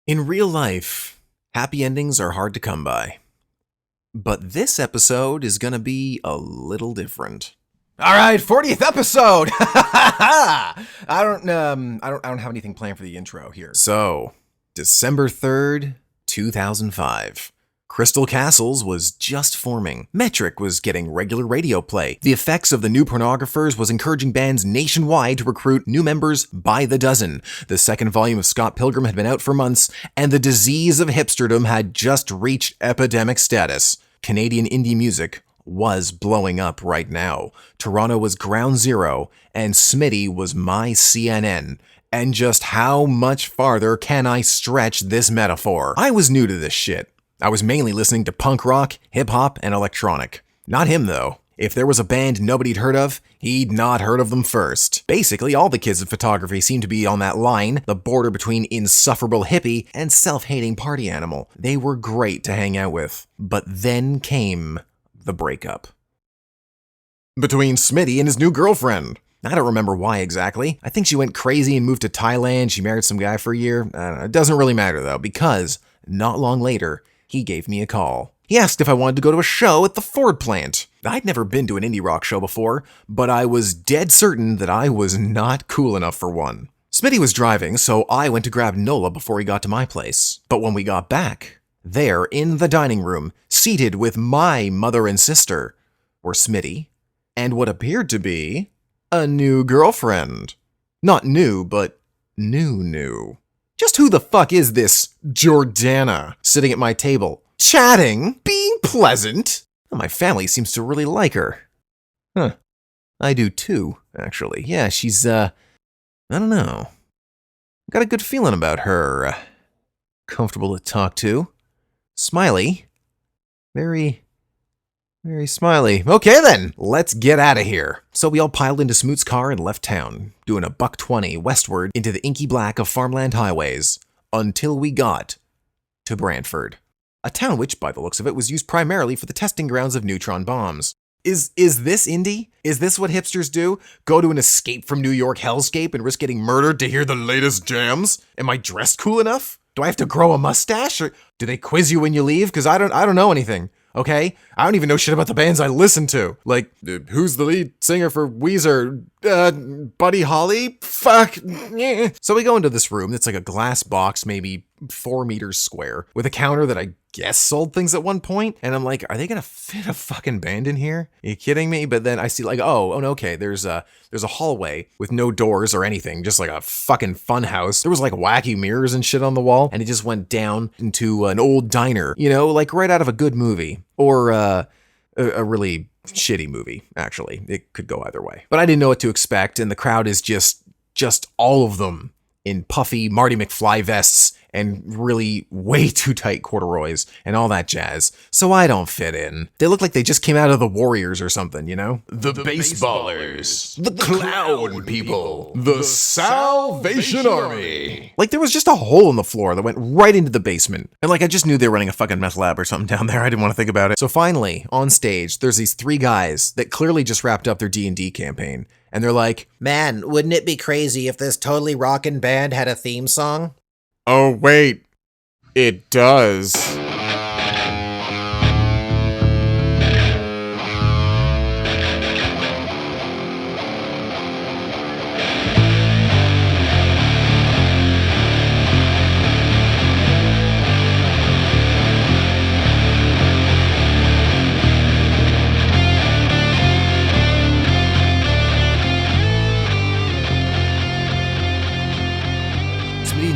In real life, happy endings are hard to come by. But this episode is gonna be a little different. All right, 40th episode. I don't have anything planned for the intro here. So, December 3rd, 2005. Crystal Castles was just forming. Metric was getting regular radio play. The Effects of the New Pornographers was encouraging bands nationwide to recruit new members by the dozen. The second volume of Scott Pilgrim had been out for months, and the disease of hipsterdom had just reached epidemic status. Canadian indie music was blowing up right now. Toronto was ground zero, and Smitty was my CNN. And just how much farther can I stretch this metaphor? I was new to this shit. I was mainly listening to punk rock, hip-hop, and electronic. Not him, though. If there was a band nobody'd heard of, he'd not heard of them first. Basically, all the kids in photography seemed to be on that line, the border between insufferable hippie and self-hating party animal. They were great to hang out with. But then came the breakup. Between Smitty and his new girlfriend. I don't remember why exactly. I think she went crazy and moved to Thailand. She married some guy for a year. I don't know. It doesn't really matter, though, because not long later, he gave me a call. He asked if I wanted to go to a show at the Ford plant. I'd never been to an indie rock show before, but I was dead certain that I was not cool enough for one. Smitty was driving, so I went to grab Nola before he got to my place. But when we got back, there in the dining room, seated with my mother and sister, were Smitty and what appeared to be a new girlfriend. Not new, but new. Just who the fuck is this Jordana sitting at my table, chatting, being pleasant? Well, my family seems to really like her. Huh. I do too, actually. Yeah, she's, I don't know. Got a good feeling about her. Comfortable to talk to. Smiley. Very smiley. Okay then, let's get out of here. So we all piled into Smoot's car and left town, doing a $1.20 westward into the inky black of farmland highways, until we got to Brantford. A town which, by the looks of it, was used primarily for the testing grounds of neutron bombs. Is this indie? Is this what hipsters do? Go to an escape from New York hellscape and risk getting murdered to hear the latest jams? Am I dressed cool enough? Do I have to grow a mustache? Or do they quiz you when you leave? Because I don't know anything. Okay? I don't even know shit about the bands I listen to. Like, who's the lead singer for Weezer? Buddy Holly? Fuck. So we go into this room that's like a glass box, maybe 4 meters square, with a counter that I guess sold things at one point. And I'm like, are they gonna fit a fucking band in here? Are you kidding me? But then I see like, oh no, okay, there's a hallway with no doors or anything, just like a fucking fun house. There was like wacky mirrors and shit on the wall, and it just went down into an old diner, you know, like right out of a good movie. Or a really shitty movie, actually. It could go either way. But I didn't know what to expect, and the crowd is just all of them in puffy Marty McFly vests and really way too tight corduroys and all that jazz. So I don't fit in. They look like they just came out of the Warriors or something, you know? The baseballers. The clown people. The Salvation Army. Like there was just a hole in the floor that went right into the basement. And like I just knew they were running a fucking meth lab or something down there. I didn't want to think about it. So finally, on stage, there's these 3 guys that clearly just wrapped up their D&D campaign. And they're like, man, wouldn't it be crazy if this totally rockin' band had a theme song? Oh, wait. It does.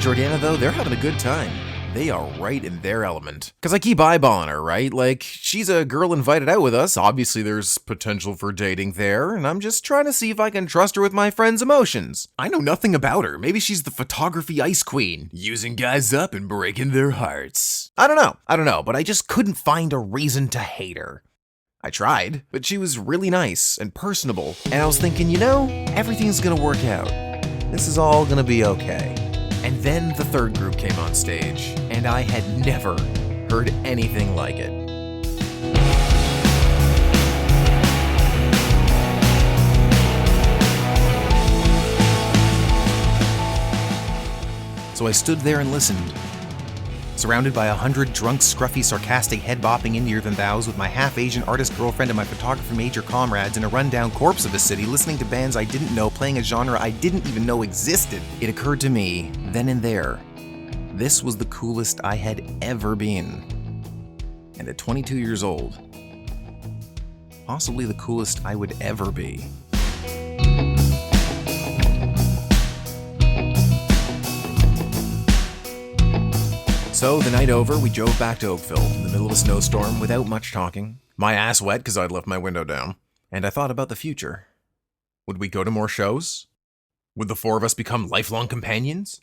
Jordana, though, they're having a good time. They are right in their element. Because I keep eyeballing her, right? Like, she's a girl invited out with us. Obviously, there's potential for dating there, and I'm just trying to see if I can trust her with my friend's emotions. I know nothing about her. Maybe she's the photography ice queen, using guys up and breaking their hearts. I don't know, but I just couldn't find a reason to hate her. I tried, but she was really nice and personable, and I was thinking, you know, everything's gonna work out. This is all gonna be okay. And then the third group came on stage, and I had never heard anything like it. So I stood there and listened, Surrounded by 100 drunk, scruffy, sarcastic, head-bopping Indier-than-thous with my half-Asian artist girlfriend and my photographer major comrades in a run-down corpse of a city listening to bands I didn't know playing a genre I didn't even know existed, it occurred to me, then and there, this was the coolest I had ever been. And at 22 years old, possibly the coolest I would ever be. So, the night over, we drove back to Oakville in the middle of a snowstorm without much talking. My ass wet because I'd left my window down. And I thought about the future. Would we go to more shows? Would the four of us become lifelong companions?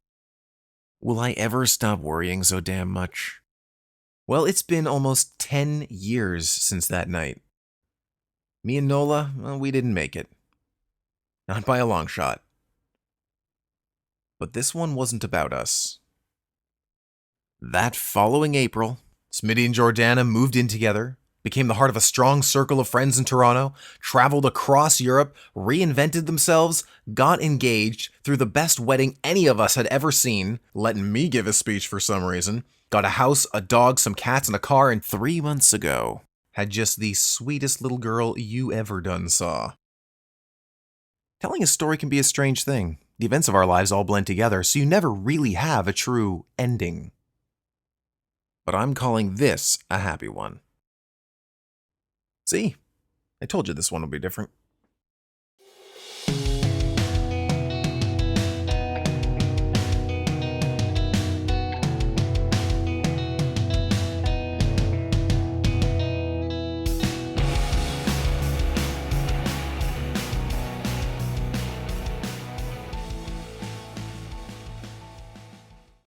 Will I ever stop worrying so damn much? Well, it's been almost 10 years since that night. Me and Nola, well, we didn't make it. Not by a long shot. But this one wasn't about us. That following April, Smitty and Jordana moved in together, became the heart of a strong circle of friends in Toronto, traveled across Europe, reinvented themselves, got engaged, threw the best wedding any of us had ever seen, letting me give a speech for some reason, got a house, a dog, some cats, and a car, and 3 months ago, had just the sweetest little girl you ever done saw. Telling a story can be a strange thing. The events of our lives all blend together, so you never really have a true ending. But I'm calling this a happy one. See? I told you this one would be different.